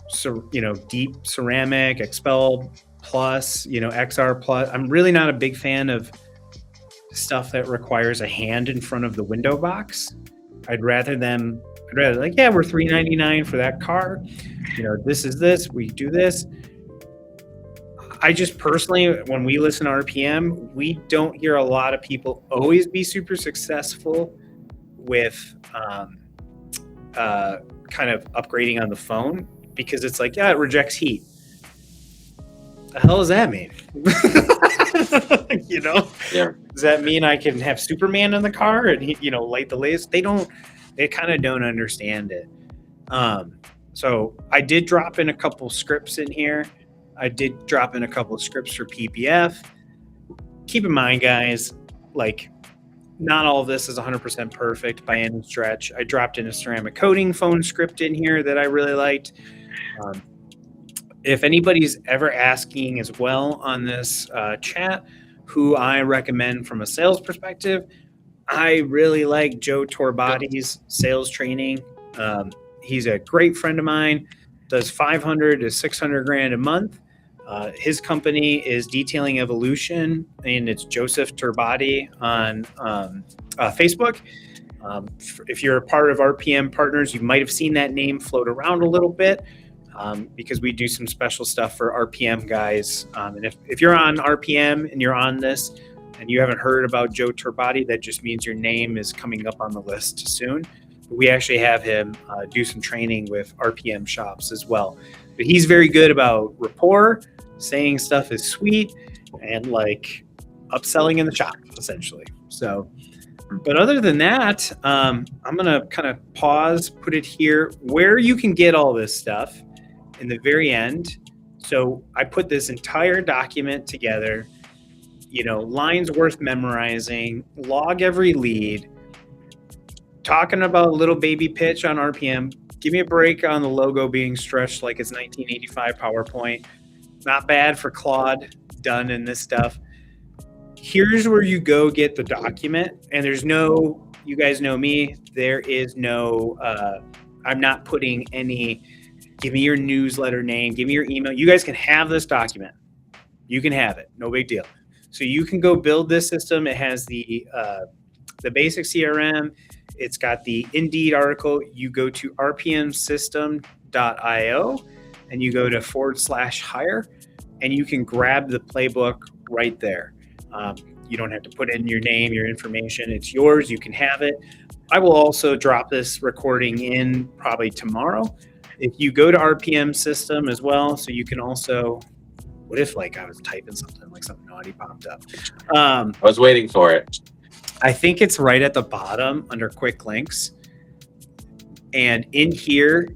so, you know, deep ceramic, Expel Plus, you know, XR Plus. I'm really not a big fan of stuff that requires a hand in front of the window box. I'd rather like, yeah, we're $399 for that car. You know, this is this, we do this. I just personally, when we listen to RPM, we don't hear a lot of people always be super successful with kind of upgrading on the phone, because it's like, yeah, it rejects heat. The hell does that mean? You know? Yeah. Does that mean I can have Superman in the car and he, you know, light the latest? They kind of don't understand it. So I did drop in a couple scripts in here. I did drop in a couple of scripts for PPF. Keep in mind, guys, like, not all of this is 100% perfect by any stretch. I dropped in a ceramic coating phone script in here that I really liked. If anybody's ever asking as well on this chat, who I recommend from a sales perspective, I really like Joe Torbati's sales training. He's a great friend of mine, does 500 to 600 grand a month. His company is Detailing Evolution, and it's Joseph Turbati on Facebook. If you're a part of RPM Partners, you might have seen that name float around a little bit, because we do some special stuff for RPM guys. And if you're on RPM and you're on this and you haven't heard about Joe Turbati, that just means your name is coming up on the list soon. We actually have him do some training with RPM shops as well. But he's very good about rapport, saying stuff is sweet, and like upselling in the shop, essentially. So, but other than that, I'm going to kind of pause, put it here where you can get all this stuff in the very end. So I put this entire document together, you know, lines worth memorizing, log every lead, talking about a little baby pitch on RPM. Give me a break on the logo being stretched like it's 1985 PowerPoint. Not bad for Claude, done in this stuff. Here's where you go get the document. And there's no, you guys know me, there is no I'm not putting any, give me your newsletter name, give me your email. You guys can have this document. You can have it. No big deal. So you can go build this system. It has the basic CRM. It's got the Indeed article. You go to rpmsystem.io and you go to /hire, and you can grab the playbook right there. You don't have to put in your name, your information. It's yours. You can have it. I will also drop this recording in probably tomorrow. If you go to RPM system as well, so you can also, what if like I was typing something, like something naughty popped up? I was waiting for it. I think it's right at the bottom under quick links. And in here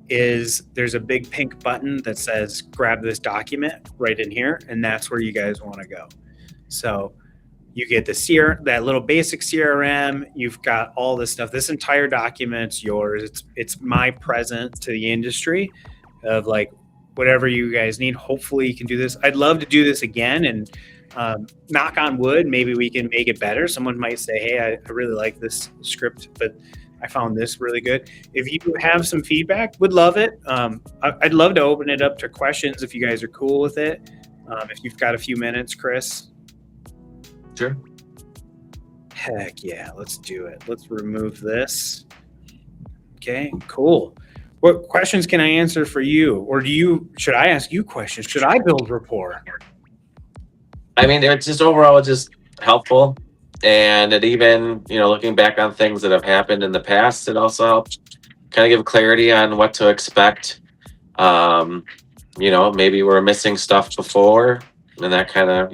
there's a big pink button that says grab this document right in here. And that's where you guys want to go. So you get that little basic CRM. You've got all this stuff. This entire document's yours. It's my present to the industry of like whatever you guys need. Hopefully you can do this. I'd love to do this again, and knock on wood, maybe we can make it better. Someone might say, hey, I really like this script, but I found this really good. If you have some feedback, would love it. I'd love to open it up to questions if you guys are cool with it. If you've got a few minutes, Chris. Sure. Heck yeah, let's do it. Let's remove this. Okay, cool. What questions can I answer for you? Or should I ask you questions? Should I build rapport? I mean, it's just overall just helpful. And it even, looking back on things that have happened in the past, it also helps kind of give clarity on what to expect. Maybe we're missing stuff before, and that kind of,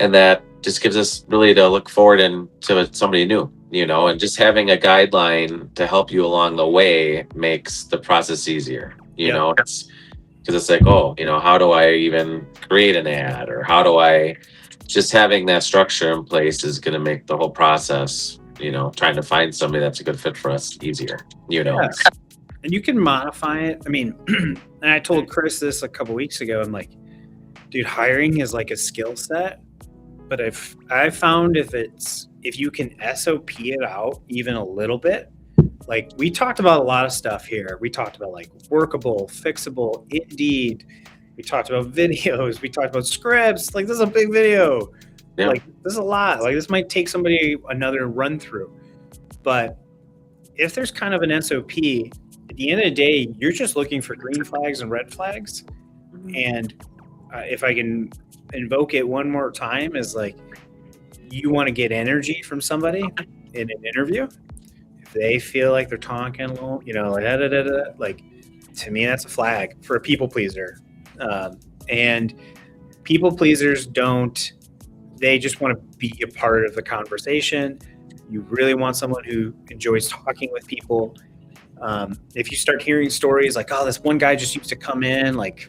and that just gives us really to look forward into somebody new, and just having a guideline to help you along the way makes the process easier. It's because it's like, how do I even create an ad, or how do I just having that structure in place is going to make the whole process, trying to find somebody that's a good fit for us easier, Yes. And you can modify it. I mean, and I told Chris this a couple weeks ago. I'm like, dude, hiring is like a skill set. But I've found if you can SOP it out even a little bit, like we talked about a lot of stuff here. We talked about like workable, fixable, Indeed. We talked about videos. We talked about scripts. Like this is a big video. Yeah. Like this is a lot. Like this might take somebody another run through. But if there's kind of an SOP, at the end of the day, you're just looking for green flags and red flags. And if I can invoke it one more time, is like you want to get energy from somebody in an interview. If they feel like they're talking a little, like to me that's a flag for a people pleaser. And people pleasers they just want to be a part of the conversation. You really want someone who enjoys talking with people. If you start hearing stories like, oh, this one guy just used to come in like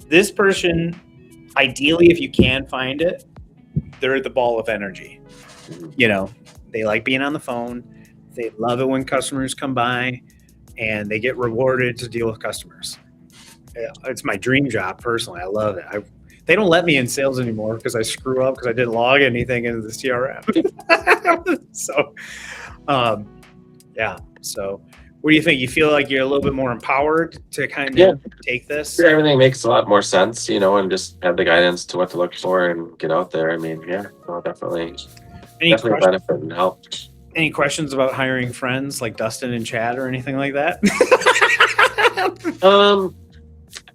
this person, ideally, if you can find it, they're the ball of energy. They like being on the phone. They love it when customers come by, and they get rewarded to deal with customers. It's my dream job personally. I love it. They don't let me in sales anymore because I screw up because I didn't log anything into the CRM. So, So, what do you think? You feel like you're a little bit more empowered to kind of take this? Sure, everything makes a lot more sense, and just have the guidance to what to look for and get out there. I mean, definitely benefit and help. Any questions about hiring friends like Dustin and Chad or anything like that?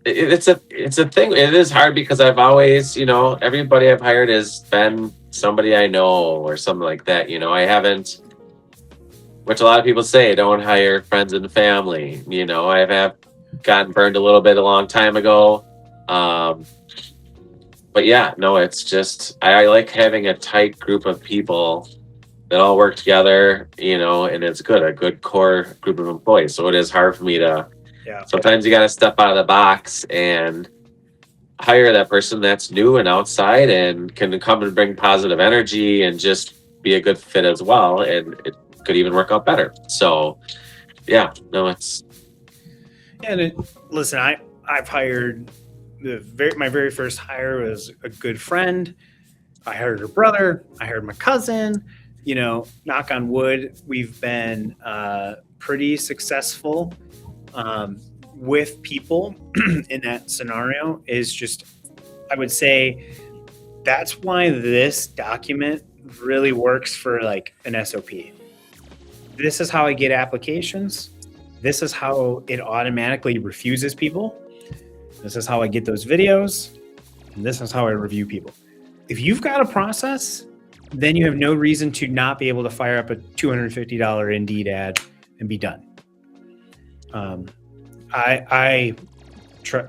It's a thing. It is hard because I've always, everybody I've hired has been somebody I know or something like that. I haven't, which a lot of people say, don't hire friends and family. I have gotten burned a little bit a long time ago. But it's just, I like having a tight group of people that all work together, and it's a good core group of employees. So it is hard for me to, sometimes you got to step out of the box and hire that person that's new and outside and can come and bring positive energy and just be a good fit as well. And it could even work out better. So it's. Listen, I've hired my very first hire was a good friend. I hired her brother, I hired my cousin. Knock on wood, we've been pretty successful with people in that scenario. Is just, I would say, that's why this document really works for like an SOP. This is how I get applications. This is how it automatically refuses people. This is how I get those videos. And this is how I review people. If you've got a process, then you have no reason to not be able to fire up a $250 Indeed ad and be done.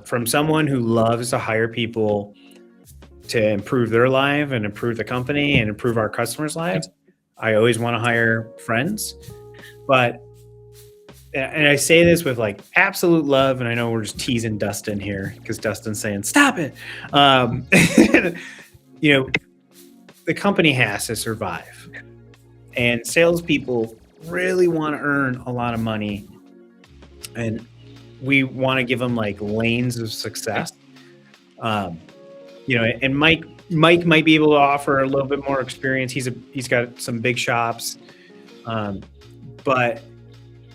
From someone who loves to hire people to improve their life and improve the company and improve our customers' lives, I always want to hire friends. But, and I say this with like absolute love, and I know we're just teasing Dustin here because Dustin's saying, stop it. The company has to survive. And salespeople really want to earn a lot of money. And we want to give them like lanes of success. And Mike might be able to offer a little bit more experience. He's got some big shops. But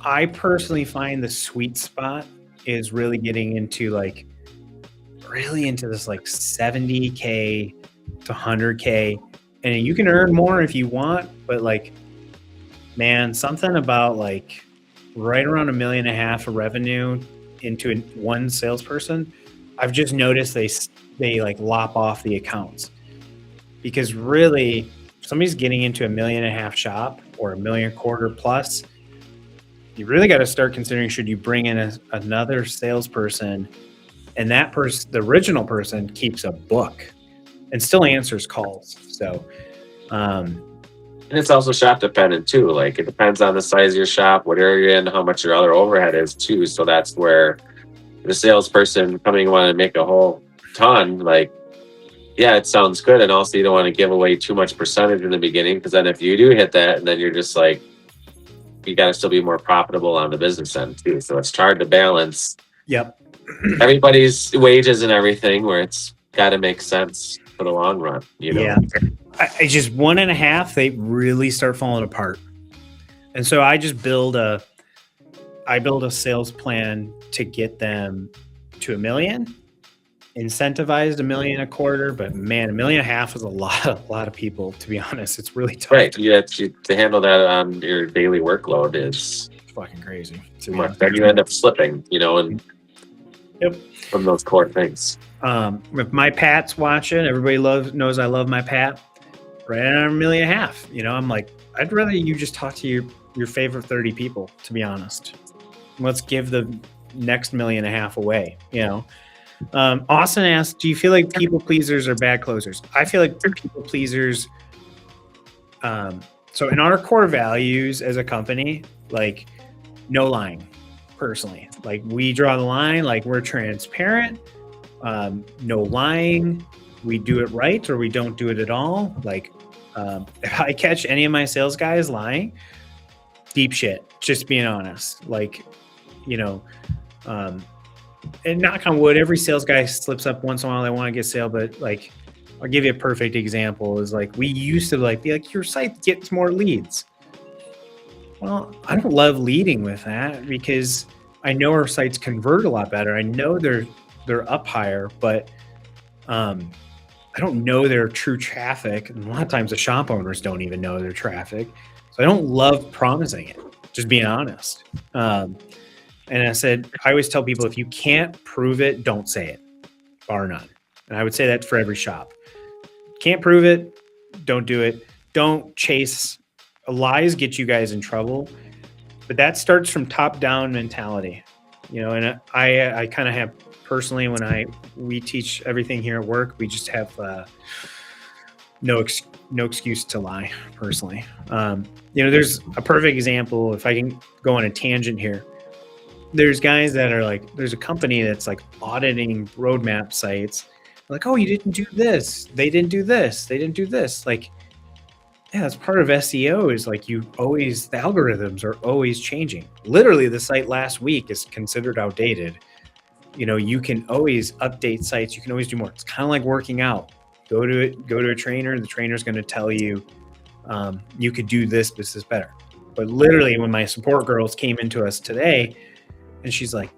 I personally find the sweet spot is really getting into this like 70K to 100K. And you can earn more if you want, but like, man, something about like right around $1.5 million of revenue into one salesperson, I've just noticed they like lop off the accounts. Because really, if somebody's getting into $1.5 million shop or $1 million quarter plus, you really got to start considering, should you bring in another salesperson, and that person, the original person, keeps a book and still answers calls. So, and it's also shop dependent too. Like it depends on the size of your shop, what area you're in, how much your other overhead is too. So that's where the salesperson coming wanting to make a whole ton, like, yeah, it sounds good. And also you don't want to give away too much percentage in the beginning, because then if you do hit that, and then you're just like, you got to still be more profitable on the business end too. So it's hard to balance. Yep. Everybody's wages and everything, where it's got to make sense for the long run, Yeah. I just 1.5, they really start falling apart. And so I just build a sales plan to get them to $1 million, incentivized $1 million a quarter. But man, $1.5 million is a lot of people, to be honest. It's really tough. Right. To handle that on your daily workload is fucking crazy. Then you end up slipping, and yep, from those core things. If my Pat's watching, everybody knows I love my Pat. Right at $1.5 million. I'm like, I'd rather you just talk to your favorite 30 people, to be honest. Let's give the next $1.5 million away. Austin asked, do you feel like people pleasers are bad closers? I feel like people pleasers. So in our core values as a company, like no lying, personally, like we draw the line, like we're transparent, no lying. We do it right, or we don't do it at all. Like, if I catch any of my sales guys lying, deep shit, just being honest. Like, and knock on wood, every sales guy slips up once in a while. They want to get sale, but like, I'll give you a perfect example. Is like, we used to be like, your site gets more leads. Well, I don't love leading with that, because I know our sites convert a lot better. I know they're up higher, but I don't know their true traffic. And a lot of times the shop owners don't even know their traffic. So I don't love promising it, just being honest. And I always tell people, if you can't prove it, don't say it, bar none. And I would say that for every shop. Can't prove it, don't do it. Don't chase. Lies get you guys in trouble. But that starts from top-down mentality. And I kind of have, personally, when we teach everything here at work, we just have no excuse to lie, personally. There's a perfect example. If I can go on a tangent here, there's guys that are like, there's a company that's like auditing roadmap sites. Like, oh, you didn't do this. They didn't do this. They didn't do this. Like, yeah, that's part of SEO, is like the algorithms are always changing. Literally, the site last week is considered outdated. You can always update sites. You can always do more. It's kind of like working out. Go to a trainer. The trainer's going to tell you you could do this better. But literally, when my support girls came into us today, and she's like,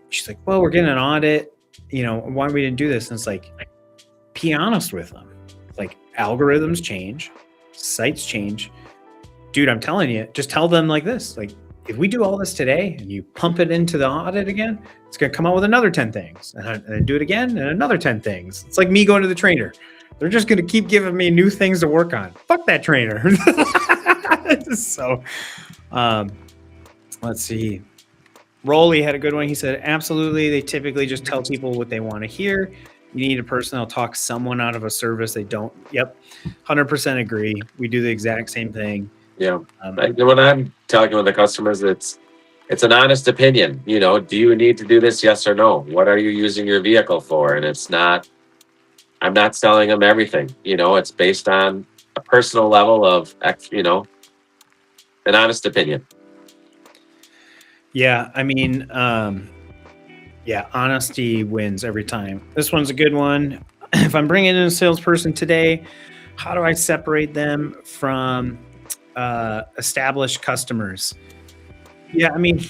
well, we're getting an audit. Why we didn't do this? And it's like, be honest with them. Like, algorithms change, sites change. Dude, I'm telling you, just tell them like this. Like, if we do all this today and you pump it into the audit again, it's going to come out with another 10 things, and then do it again and another 10 things. It's like me going to the trainer. They're just going to keep giving me new things to work on. Fuck that trainer. So, let's see. Rolly had a good one. He said, absolutely. They typically just tell people what they want to hear. You need a person that'll talk someone out of a service they don't. Yep. 100% agree. We do the exact same thing. Yeah. When I'm talking with the customers, it's an honest opinion. Do you need to do this? Yes or no? What are you using your vehicle for? And I'm not selling them everything. It's based on a personal level of, an honest opinion. Yeah. I mean, honesty wins every time. This one's a good one. If I'm bringing in a salesperson today, how do I separate them from established customers? Yeah, I mean,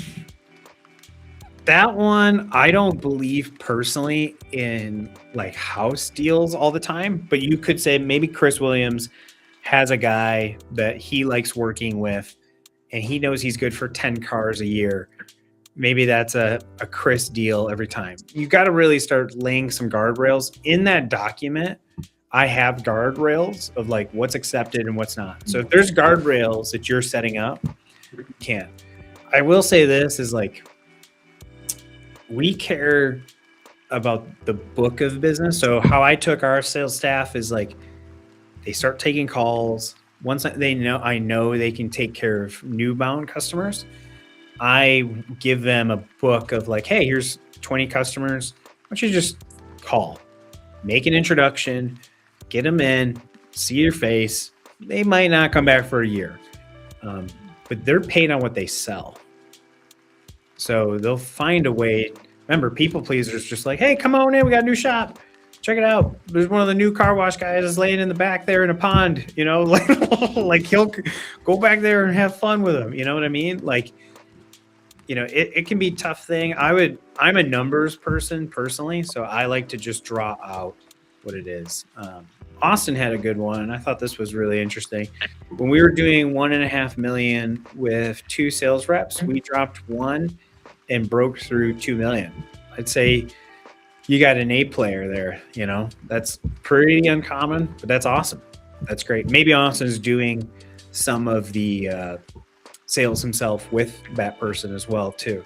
that one, I don't believe personally in like house deals all the time, but you could say maybe Chris Williams has a guy that he likes working with and he knows he's good for 10 cars a year. Maybe that's a Chris deal every time. You got to really start laying some guardrails in that document. I have guardrails of like what's accepted and what's not. So if there's guardrails that you're setting up, you can. I will say this is like, we care about the book of business. So how I took our sales staff is like, they start taking calls. Once I know they can take care of new bound customers. I give them a book of like, hey, here's 20 customers. Why don't you just call, make an introduction, get them in, see your face. They might not come back for a year, but they're paid on what they sell. So they'll find a way. Remember, people pleasers just like, hey, come on in. We got a new shop. Check it out. There's one of the new car wash guys is laying in the back there in a pond, like he'll go back there and have fun with him. You know what I mean? Like, it can be a tough thing. I'm a numbers person personally, so I like to just draw out what it is. Austin had a good one, and I thought this was really interesting. When we were doing 1.5 million with 2 sales reps, we dropped 1 and broke through 2 million. I'd say you got an A player there. That's pretty uncommon, but that's awesome. That's great. Maybe Austin's doing some of the sales himself with that person as well too.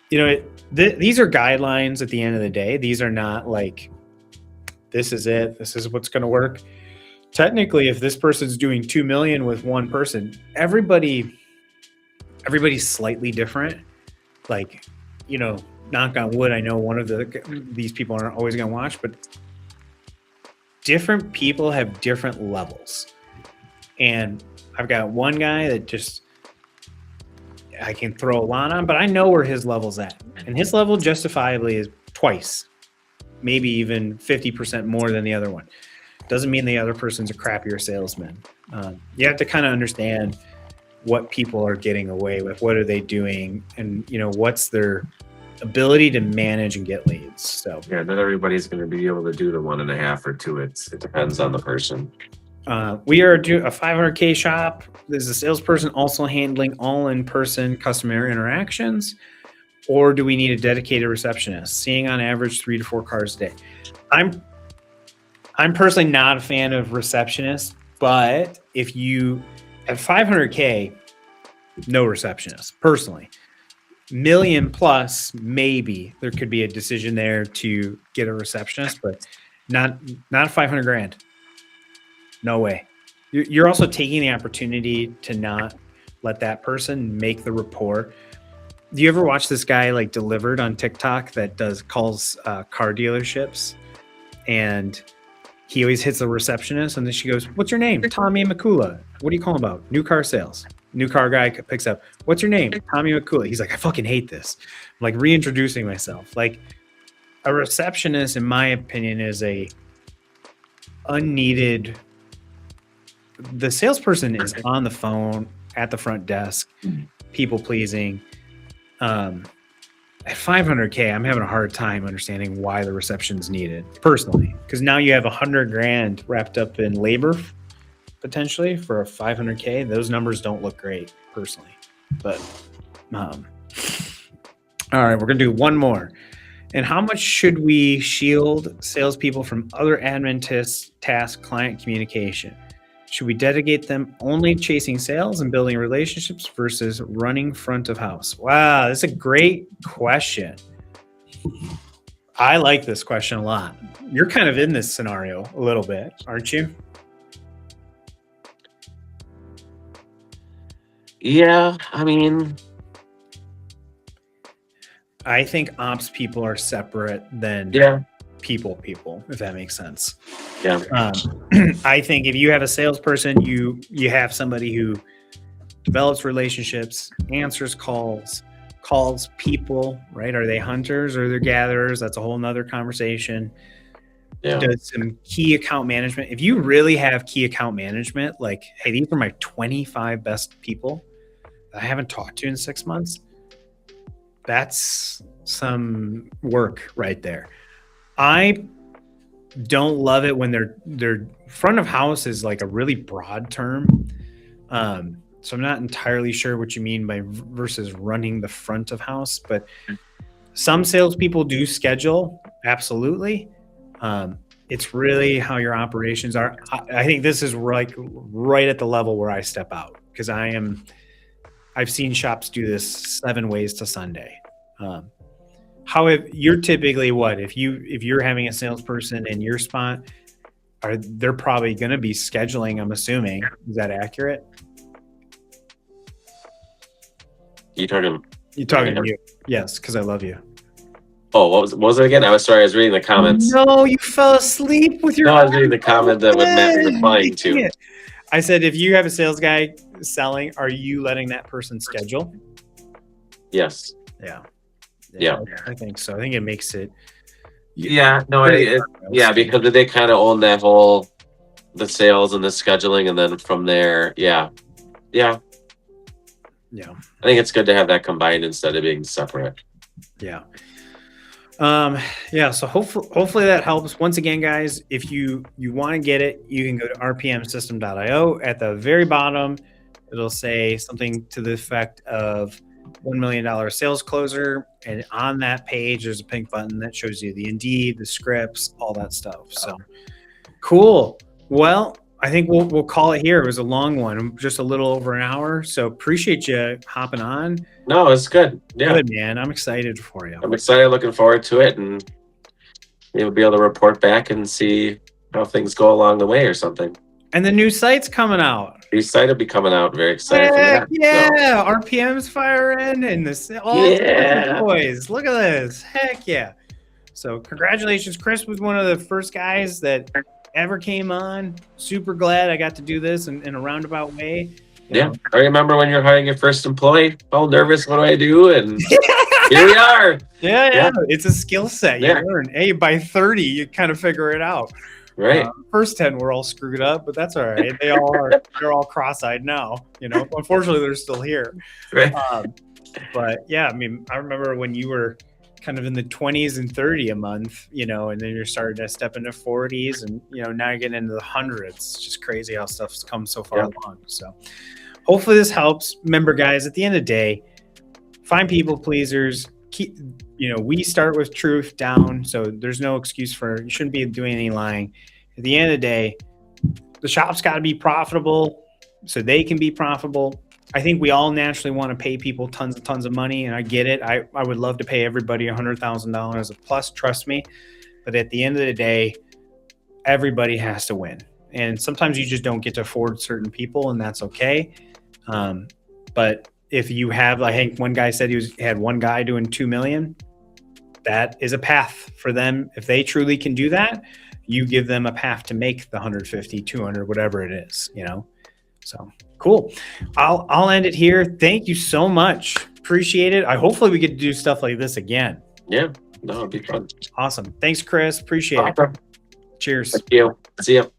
These are guidelines at the end of the day. These are not like, this is it. This is what's going to work. Technically, if this person's doing 2 million with one person, everybody's slightly different. Like, knock on wood, I know one of these people aren't always going to watch, but different people have different levels. And I've got one guy that just, I can throw a lot on, but I know where his level's at. And his level justifiably is twice, maybe even 50% more than the other one. Doesn't mean the other person's a crappier salesman. You have to kind of understand what people are getting away with. What are they doing? And, what's their ability to manage and get leads. So yeah, not everybody's going to be able to do the 1.5 or 2. It depends on the person. We are a $500K shop. Is the salesperson also handling all in-person customer interactions, or do we need a dedicated receptionist? Seeing on average 3 to 4 cars a day. I'm personally not a fan of receptionists, but if you at 500K, no receptionist. Personally, million plus, maybe there could be a decision there to get a receptionist, but not 500 grand. No way. You're also taking the opportunity to not let that person make the rapport. Do you ever watch this guy like Delivered on TikTok that calls car dealerships, and he always hits the receptionist, and then she goes, "What's your name?" Tommy McCula. What do you call about? New car sales. New car guy picks up. "What's your name?" Tommy McCula. He's like, "I fucking hate this." I'm like reintroducing myself. Like, a receptionist, in my opinion, is unneeded. The salesperson is on the phone at the front desk, people pleasing. At 500K, I'm having a hard time understanding why the reception's needed personally, because now you have $100,000 wrapped up in labor potentially for a 500K. Those numbers don't look great personally, but all right, we're gonna do one more. And how much should we shield salespeople from other admin task client communication? Should we dedicate them only chasing sales and building relationships versus running front of house? Wow, that's a great question. I like this question a lot. You're kind of in this scenario a little bit, aren't you? Yeah, I mean, I think ops people are separate than people, if that makes sense. Yeah. I think if you have a salesperson, you have somebody who develops relationships, answers calls people, right? Are they hunters or they're gatherers? That's a whole nother conversation. Yeah. Does some key account management. If you really have key account management, like, hey, these are my 25 best people that I haven't talked to in 6 months, that's some work right there. I don't love it when their front of house is like a really broad term. So I'm not entirely sure what you mean by versus running the front of house, but some salespeople do schedule. Absolutely. It's really how your operations are. I think this is like right at the level where I step out, because I've seen shops do this 7 ways to Sunday. However, you're typically what? If you're having a salesperson in your spot, they're probably going to be scheduling, I'm assuming. Is that accurate? You're talking to you. Yes, because I love you. Oh, what was it again? I was sorry. I was reading the comments. No, you fell asleep with your. No, I was reading the comment that Matt was replying to. I said, if you have a sales guy selling, are you letting that person schedule? Yes. Yeah, I think so. I think it makes it. Yeah, no, because they kind of own that whole the sales and the scheduling, and then from there, yeah. I think it's good to have that combined instead of being separate. Yeah. So hopefully that helps. Once again, guys, if you want to get it, you can go to rpmsystem.io. At the very bottom, it'll say something to the effect of $1 million sales closer. And on that page, there's a pink button that shows you the Indeed, the scripts, all that stuff. So cool. Well, I think we'll call it here. It was a long one, just a little over an hour. So appreciate you hopping on. No, it's good. Yeah. Good, man. I'm excited for you. I'm excited, looking forward to it, and we'll be able to report back and see how things go along the way or something. And the new site's coming out. The site will be coming out. Very excited for that. Yeah, so. RPM's firing and the boys. Look at this. Heck yeah. So congratulations. Chris was one of the first guys that ever came on. Super glad I got to do this in a roundabout way. You know? I remember when you're hiring your first employee, all nervous, what do I do? And here we are. Yeah. It's a skill set. You learn. Hey, by 30, you kind of figure it out. Right. First 10 were all screwed up, but that's all right. They're all cross-eyed now. Unfortunately, they're still here. Right. But yeah, I mean, I remember when you were kind of in the 20s and 30 a month, and then you're starting to step into 40s, and now you're getting into the hundreds. It's just crazy how stuff's come so far along. So hopefully this helps. Remember, guys, at the end of the day, find people pleasers. We start with truth down, so there's no excuse you shouldn't be doing any lying. At the end of the day, the shop's got to be profitable so they can be profitable. I think we all naturally want to pay people tons and tons of money, and I get it. I would love to pay everybody $100,000 a plus, trust me. But at the end of the day, everybody has to win. And sometimes you just don't get to afford certain people, and that's okay. But if you have, I think one guy said he had one guy doing 2 million, that is a path for them. If they truly can do that, you give them a path to make the 150, 200, whatever it is, So cool. I'll end it here. Thank you so much. Appreciate it. Hopefully we get to do stuff like this again. Yeah, no, it'd be fun. Awesome. Thanks, Chris. Appreciate it. Cheers. Thank you. See you.